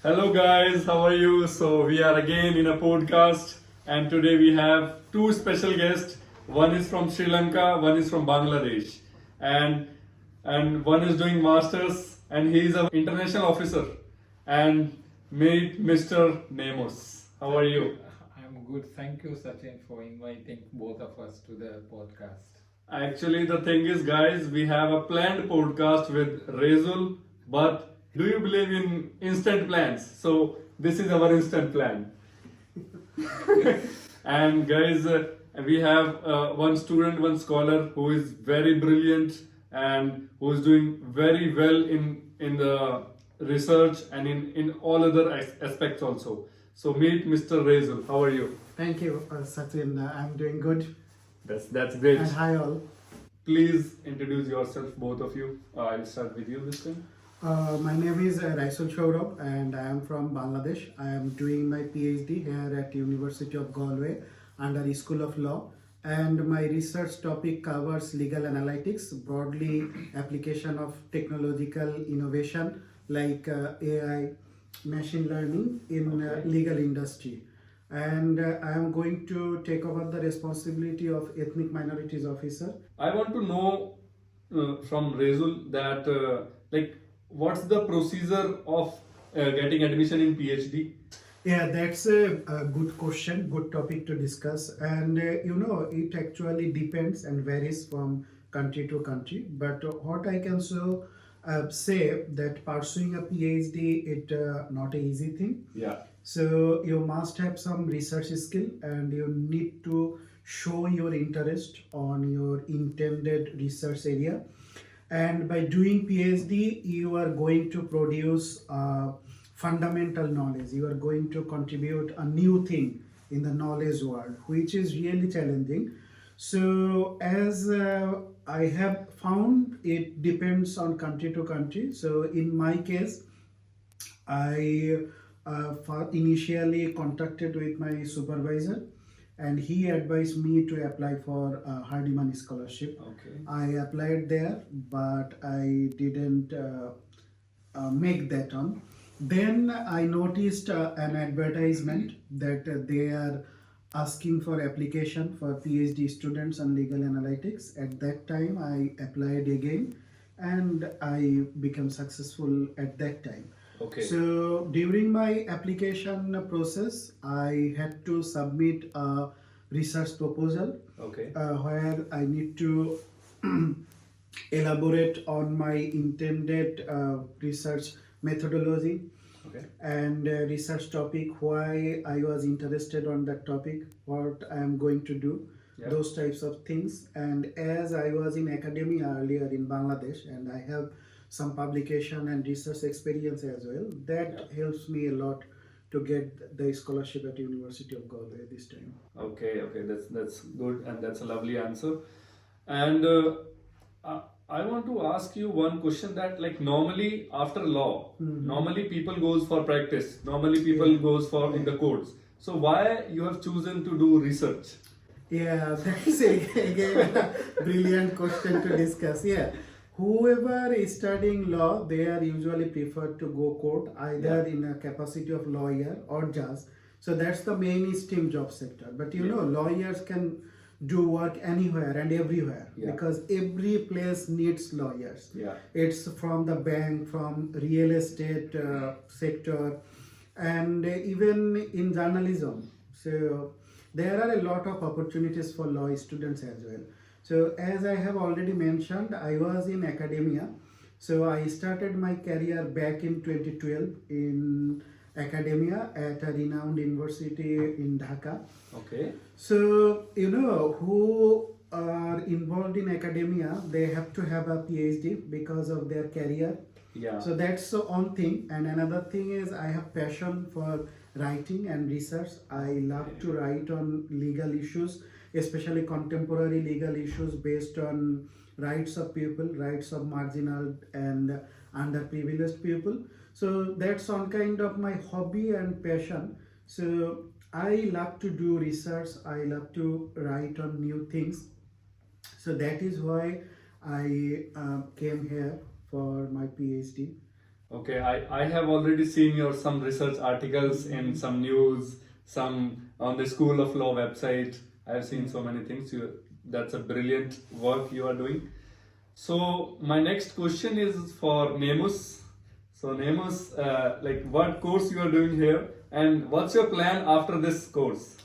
Hello guys, how are you? So we are again in a podcast and today we have two special guests. One is from Sri Lanka, one is from Bangladesh. And one is doing masters and he is an international officer. And meet Mr. Nemos. How are you? I'm good. Thank you, Sachin, for inviting both of us to the podcast. Actually, the thing is, guys, we have a planned podcast with Rezul, but do you believe in instant plans? So, this is our instant plan. And, guys, we have one student, one scholar who is very brilliant and who is doing very well in the research and in all other aspects also. So, meet Mr. Rezul. How are you? Thank you, Sachin. I'm doing good. That's great. And hi all. Please introduce yourself, both of you. I'll start with you this time. My name is Raisul Shaurabh and I am from Bangladesh. I am doing my PhD here at University of Galway under the School of Law. And my research topic covers legal analytics, broadly application of technological innovation like AI, machine learning in legal industry. And I am going to take over the responsibility of ethnic minorities officer. I want to know from Rezul that what's the procedure of getting admission in PhD? Yeah, that's a good question, good topic to discuss. And it actually depends and varies from country to country. But what I can say that pursuing a PhD it not an easy thing. Yeah. So you must have some research skill and you need to show your interest on your intended research area. And by doing PhD, you are going to produce fundamental knowledge. You are going to contribute a new thing in the knowledge world, which is really challenging. So as I have found, it depends on country to country. So in my case, I initially contacted with my supervisor and he advised me to apply for Hardiman scholarship. Okay. I applied there, but I didn't make that on. Then I noticed an advertisement that they are asking for application for PhD students on legal analytics. At that time, I applied again and I became successful at that time. Okay. So during my application process, I had to submit a research proposal. Okay. Where I need to elaborate on my intended research methodology. Okay. And research topic, why I was interested on that topic, what I am going to do, those types of things. And as I was in academia earlier in Bangladesh and I have some publication and research experience as well, that helps me a lot to get the scholarship at University of Galway this time. Okay, that's good and that's a lovely answer. And I want to ask you one question that normally after law, normally people goes for practice, normally people goes for in the courts. So why you have chosen to do research? Yeah, that's again a brilliant question to discuss. Yeah, whoever is studying law, they are usually preferred to go court either in a capacity of lawyer or judge. So that's the mainstream job sector. But lawyers can do work anywhere and everywhere because every place needs lawyers. Yeah. It's from the bank, from real estate sector, and even in journalism. So there are a lot of opportunities for law students as well. So as I have already mentioned, I was in academia. So I started my career back in 2012 in academia at a renowned university in Dhaka. Okay. So, who are involved in academia, they have to have a PhD because of their career. Yeah. So that's one thing. And another thing is I have passion for writing and research. I love to write on legal issues, especially contemporary legal issues based on rights of people, rights of marginal and underprivileged people. So that's one kind of my hobby and passion. So I love to do research. I love to write on new things. So that is why I came here for my PhD. Okay, I have already seen your some research articles in some news, some on the School of Law website. I have seen so many things. That's a brilliant work you are doing. So my next question is for Nemus. So Nemus, like what course you are doing here, and what's your plan after this course?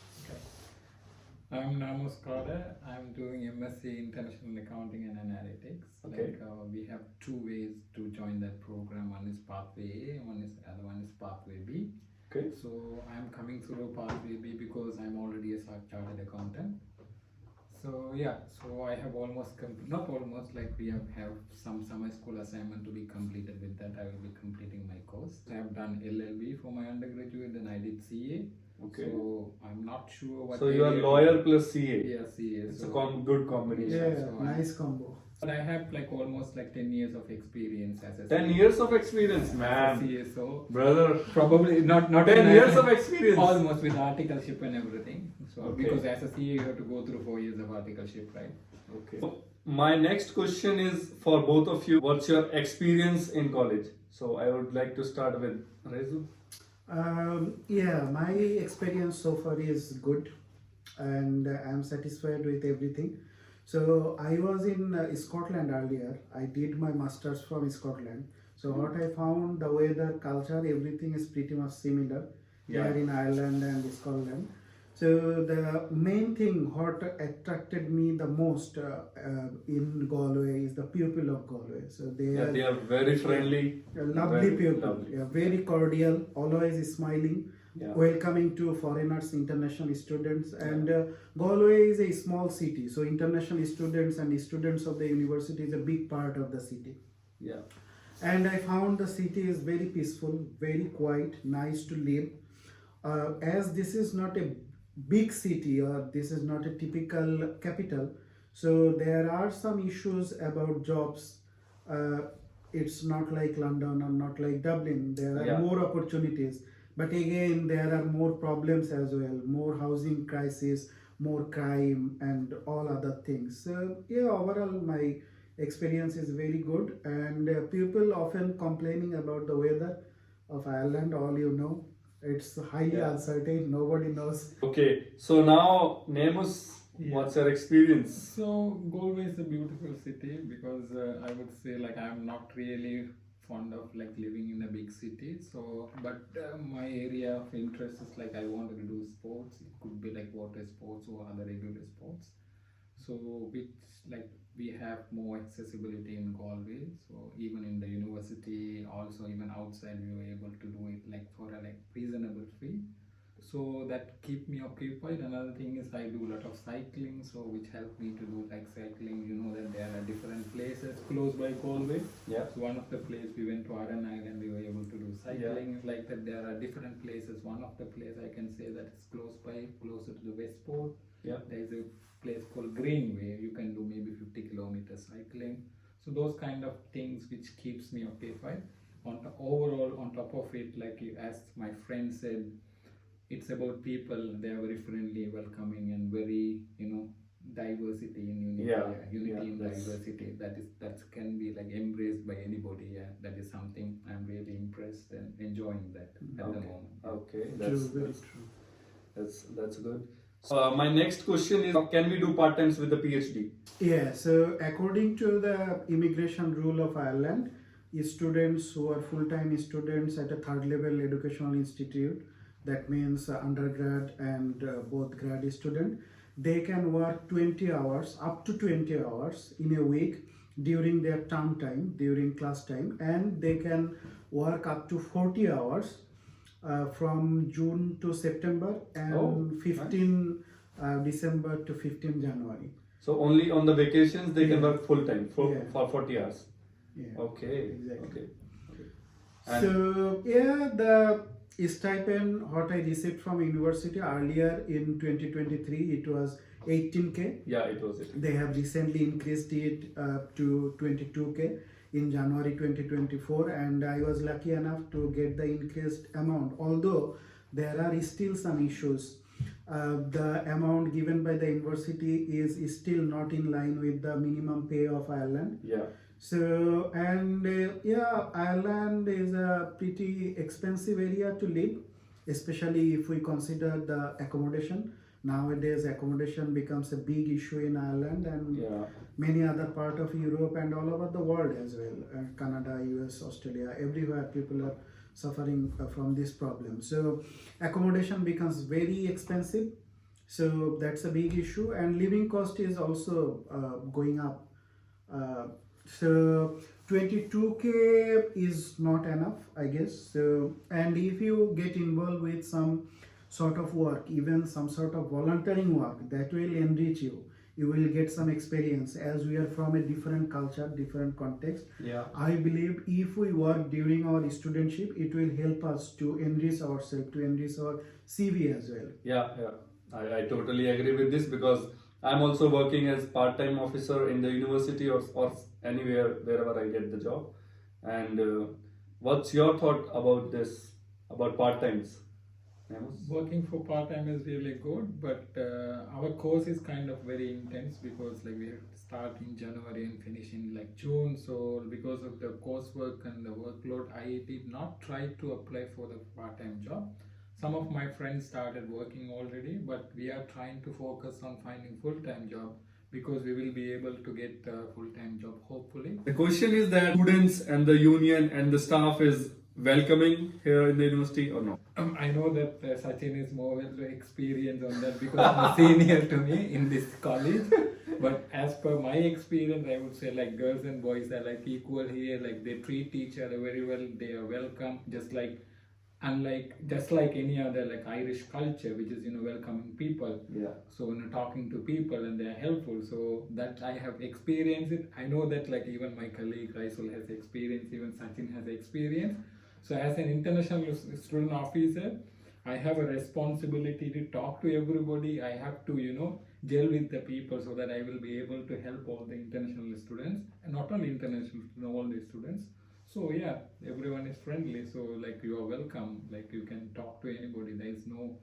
I'm Namus Kade. I'm doing MSc International Accounting and Analytics. Okay. We have two ways to join that program. One is pathway A, other one is pathway B. Okay. So I'm coming through pathway B because I'm already a chartered accountant. So yeah, so I have not almost, like we have some summer school assignment to be completed. With that, I will be completing my course. I have done LLB for my undergraduate, then I did CA. Okay. So I'm not sure what. So you are area to- lawyer plus CA. Yeah, CA. It's so- a good combination. Yeah, so nice combo. But I have like almost like 10 years of experience as a 10 years of experience, as a man. CA, so Brother, probably not 10 in years of experience. almost with articleship and everything. So Okay. because as a CA you have to go through 4 years of articleship, right? Okay. So, my next question is for both of you. What's your experience in college? So I would like to start with Rezu. Yeah, my experience so far is good, and I'm satisfied with everything. So I was in Scotland earlier. I did my masters from Scotland. So what I found, the weather, culture, everything is pretty much similar Yeah. here in Ireland and Scotland. So the main thing what attracted me the most in Galway is the people of Galway. So They are very friendly. lovely very people, lovely. yeah, very cordial, always smiling, Yeah. welcoming to foreigners, international students. And Galway is a small city, so international students and students of the university is a big part of the city. Yeah. And I found the city is very peaceful, very quiet, nice to live. As this is not a big city or this is not a typical capital, so there are some issues about jobs. It's not like London or not like Dublin. There are Yeah. more opportunities, but again there are more problems as well, more housing crisis, more crime, and all other things. So yeah, overall my experience is very good, and people often complaining about the weather of Ireland. All you know, it's highly Yeah. uncertain. Nobody knows. Okay. So now, Nemus, Yeah. what's your experience? So Galway is a beautiful city because I would say like I'm not really fond of like living in a big city. So, but my area of interest is like I wanted to do sports. It could be like water sports or other regular sports. So, which like we have more accessibility in Galway. So even in the university, also even outside, we were able to do it like for a like reasonable fee. So that keep me occupied. Another thing is I do a lot of cycling, so which helped me to do like cycling. You know that there are different places close by Galway. Yeah. So one of the places we went to Aran Island, we were able to do cycling. It's like that there are different places. One of the places I can say that is close by, closer to the Westport. Yeah. There is a place called Greenway. You can do maybe 50 kilometers cycling. So those kind of things which keeps me occupied. Overall, on top of it, like as my friend said, it's about people. They are very friendly, welcoming, and very diversity in unity. Yeah, Unity yeah, in that's- diversity. That can be like embraced by anybody. Yeah, that is something I'm really impressed and enjoying that at the Okay. moment. Okay. True, very true. That's good. So my next question is: can we do part times with the PhD? Yeah, so according to the immigration rule of Ireland, students who are full-time students at a third level educational institute, that means undergrad and both grad student, they can work 20 hours, up to 20 hours in a week during their term time, during class time, and they can work up to 40 hours from June to September and Oh, 15 December to 15 January. So only on the vacations they can Yeah. work full time for Yeah. 40 hours. Yeah. Okay. Exactly. Okay. And- So yeah, the stipend what I received from university earlier in 2023, it was 18K. Yeah, it was it. They have recently increased it to 22K in January 2024, and I was lucky enough to get the increased amount. Although there are still some issues. The amount given by the university is still not in line with the minimum pay of Ireland. Yeah. So, and yeah, Ireland is a pretty expensive area to live, especially if we consider the accommodation. Nowadays, accommodation becomes a big issue in Ireland and Yeah. many other part of Europe and all over the world as well. Canada, US, Australia, everywhere people are suffering from this problem. So, accommodation becomes very expensive. So that's a big issue, and living cost is also going up. Uh, so 22K is not enough, I guess. So, and if you get involved with some sort of work, even some sort of volunteering work, that will enrich you. You will get some experience. As we are from a different culture, different context, Yeah. I believe if we work during our studentship, it will help us to enrich ourselves, to enrich our CV as well. Yeah, yeah. I totally agree with this because I'm also working as part-time officer in the university or anywhere wherever I get the job. And what's your thought about this, about part-times? Amos? Working for part time is really good, but our course is kind of very intense because like we have to start in January and finish in like June. So because of the coursework and the workload, I did not try to apply for the part time job. Some of my friends started working already, but we are trying to focus on finding full time job because we will be able to get a full time job hopefully. The question is that students and the union and the staff is welcoming here in the university or no? I know that Sachin is more well experienced on that because he's a senior to me in this college. But as per my experience, I would say like girls and boys are like equal here. Like they treat each other very well. They are welcome, just like any other like Irish culture, which is welcoming people. Yeah. So talking to people and they are helpful. So that I have experienced it. I know that like even my colleague Raisul has experience, even Sachin has experience. So as an international student officer, I have a responsibility to talk to everybody. I have to gel with the people so that I will be able to help all the international students, and not only international students, all the students. So yeah, everyone is friendly. So like you are welcome. Like you can talk to anybody. There is no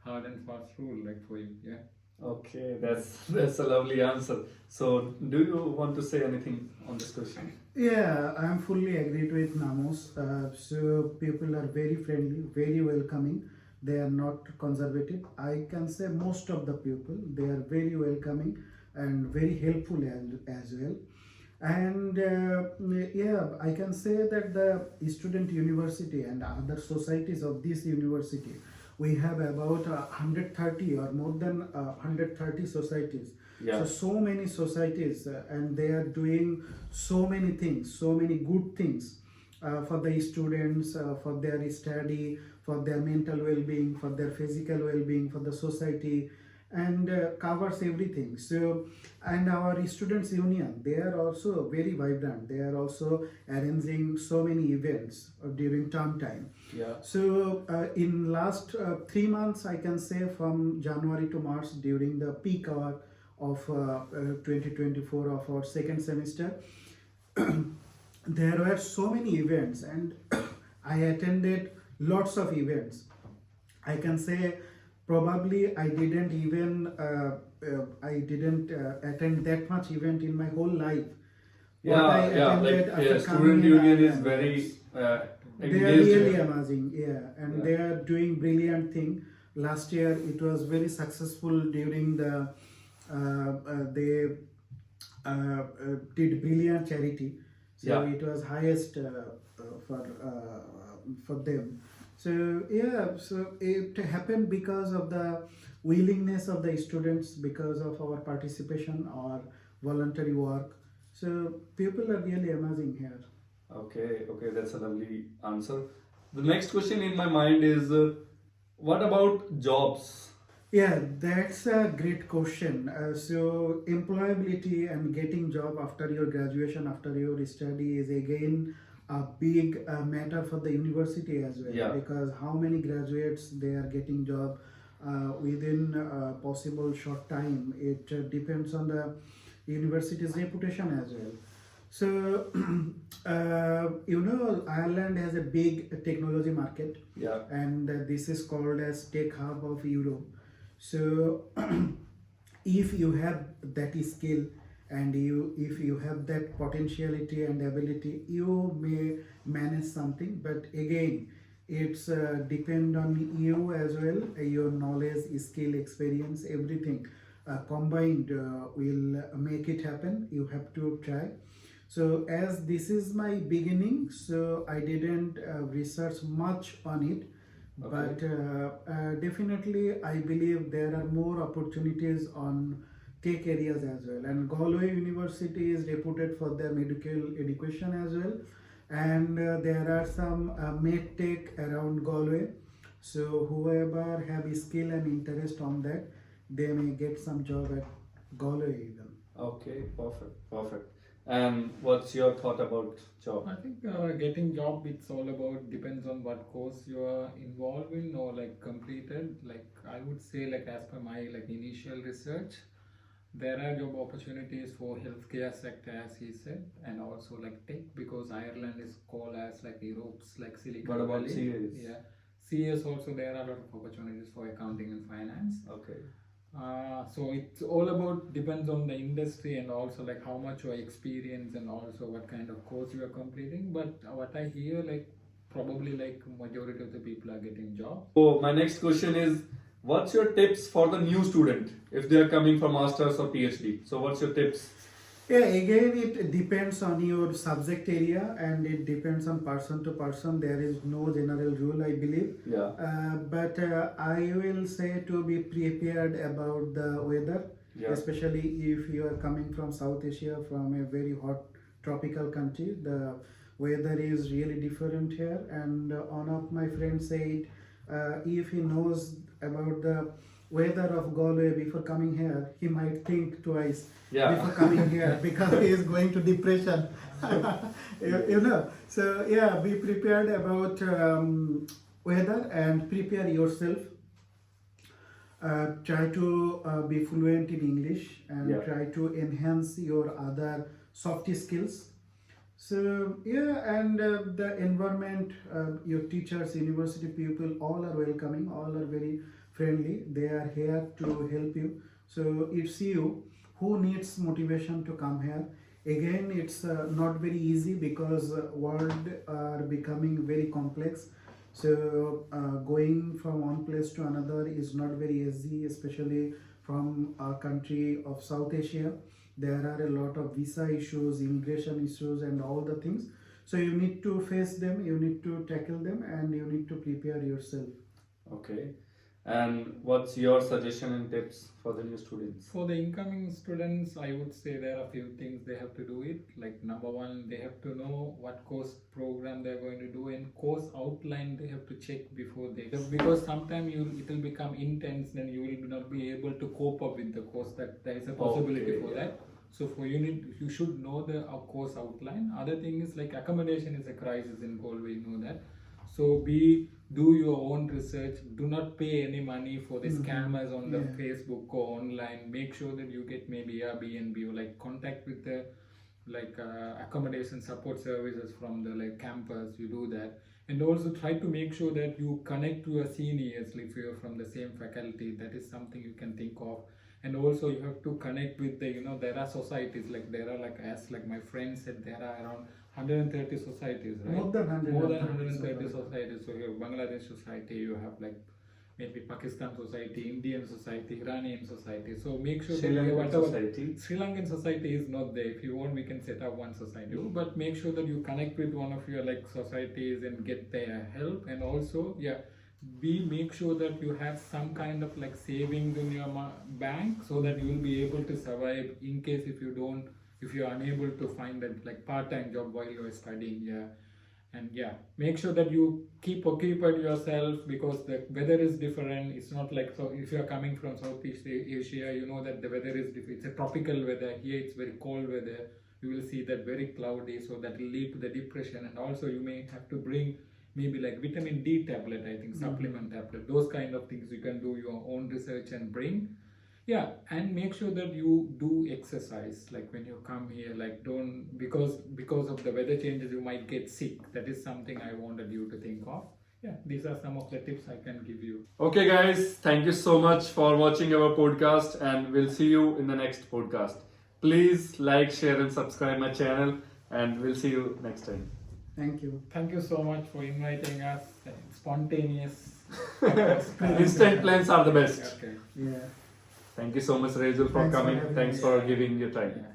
hard and fast rule like for you. Yeah. Okay, that's a lovely answer. So, do you want to say anything on this question? Yeah, I'm fully agreed with Namos. So people are very friendly, very welcoming. They are not conservative. I can say most of the people, they are very welcoming and very helpful as well. And yeah, I can say that the student university and other societies of this university, we have about 130 or more than 130 societies. Yeah. So many societies, and they are doing so many things, so many good things for the students, for their study, for their mental well-being, for their physical well-being, for the society, and covers everything. So, and our students union, they are also very vibrant. They are also arranging so many events during term time. Yeah. So in last 3 months, I can say from January to March, during the peak hour of 2024 of our second semester, there were so many events, and I attended lots of events. I can say probably I didn't even attend that much event in my whole life. What I attended after student coming in union is Ireland very was- they are engaged. really amazing, yeah, and Yeah. they are doing brilliant thing. Last year it was very successful during the they did brilliant charity, so Yeah. it was highest for them. So yeah, so it happened because of the willingness of the students, because of our participation or voluntary work. So people are really amazing here. Okay, that's a lovely answer. The next question in my mind is, what about jobs? Yeah, that's a great question. So employability and getting job after your graduation, after your study is again a big matter for the university as well. Yeah. Because how many graduates they are getting job within a possible short time. It depends on the university's reputation as well. So Ireland has a big technology market, Yeah. and this is called as Tech Hub of Europe. So if you have that skill and if you have that potentiality and ability, you may manage something. But again, it's depend on you as well, your knowledge, skill, experience, everything combined will make it happen. You have to try. So as this is my beginning, so I didn't research much on it, but definitely I believe there are more opportunities on tech areas as well. And Galway University is reputed for their medical education as well, and there are some med tech around Galway. So whoever have skill and interest on that, they may get some job at Galway even. Okay, perfect. And what's your thought about job? I think getting job, it's all about depends on what course you are involved in or like completed. Like I would say, like as per my like initial research, there are job opportunities for healthcare sector as he said, and also like tech, because Ireland is called as like Europe's like Silicon What about Valley. CAs? Yeah, CS also there are a lot of opportunities for accounting and finance. Okay. So it's all about depends on the industry and also like how much your experience and also what kind of course you are completing. But what I hear, like probably like majority of the people are getting jobs. So my next question is, what's your tips for the new student if they are coming from masters or PhD? So what's your tips? Yeah, again, it depends on your subject area and it depends on person to person. There is no general rule, I believe. Yeah. But I will say to be prepared about the weather, Yeah. especially if you are coming from South Asia, from a very hot tropical country. The weather is really different here. And one of my friends said, if he knows about the weather of Galway before coming here, he might think twice Yeah. before coming here because he is going to depression. you know. So yeah, be prepared about weather and prepare yourself. Try to be fluent in English and Yeah. try to enhance your other soft skills. So yeah, and the environment, your teachers, university people, all are welcoming, all are very friendly. They are here to help you. So it's you who needs motivation to come here. Again, it's not very easy because world are becoming very complex. So going from one place to another is not very easy, especially from a country of South Asia. There are a lot of visa issues, immigration issues, and all the things. So you need to face them, you need to tackle them, and you need to prepare yourself. Okay. And what's your suggestion and tips for the new students? For the incoming students, I would say there are a few things they have to do it. Like number one, they have to know what course program they're going to do, and course outline they have to check before they, because sometimes it will become intense, then you will not be able to cope up with the course. That there is a possibility Okay, for yeah. that. So you should know the course outline. Other thing is like accommodation is a crisis in Galway, you know that. So do your own research. Do not pay any money for the scammers on the Yeah. Facebook or online. Make sure that you get maybe Airbnb or like contact with the like accommodation support services from the like campus. You do that, and also try to make sure that you connect to your seniors if you're from the same faculty. That is something you can think of. And also you have to connect with the, there are societies, like there are like, as like my friend said, there are around 130 societies, right? More than 130 More than 130 societies. societies. So you have Bangladesh society, you have like maybe Pakistan society, Indian society, Iranian society. So make sure Sri that you Lankan whatever society. Sri Lankan society is not there. If you want, we can set up one society. But make sure that you connect with one of your like societies and get their help. And also, make sure that you have some kind of like savings in your bank, so that you will be able to survive in case if you're unable to find that like part-time job while you're studying. And make sure that you keep occupied yourself, because the weather is different. It's not like, so if you're coming from Southeast Asia, you know that the weather is different. It's a tropical weather. Here it's very cold weather. You will see that very cloudy, so that will lead to the depression. And also you may have to bring maybe like vitamin D tablet, I think, supplement tablet, those kind of things. You can do your own research and bring. And make sure that you do exercise, like when you come here, like don't, because of the weather changes you might get sick. That is something I wanted you to think of. These are some of the tips I can give you. Okay, guys, thank you so much for watching our podcast, and we'll see you in the next podcast. Please like, share, and subscribe my channel, and we'll see you next time. Thank you. Thank you so much for inviting us. Spontaneous. Instant plans are the best. Okay. Yeah. Thank you so much, Rachel, for Thanks for coming. having Thanks me. for giving your time. Yeah.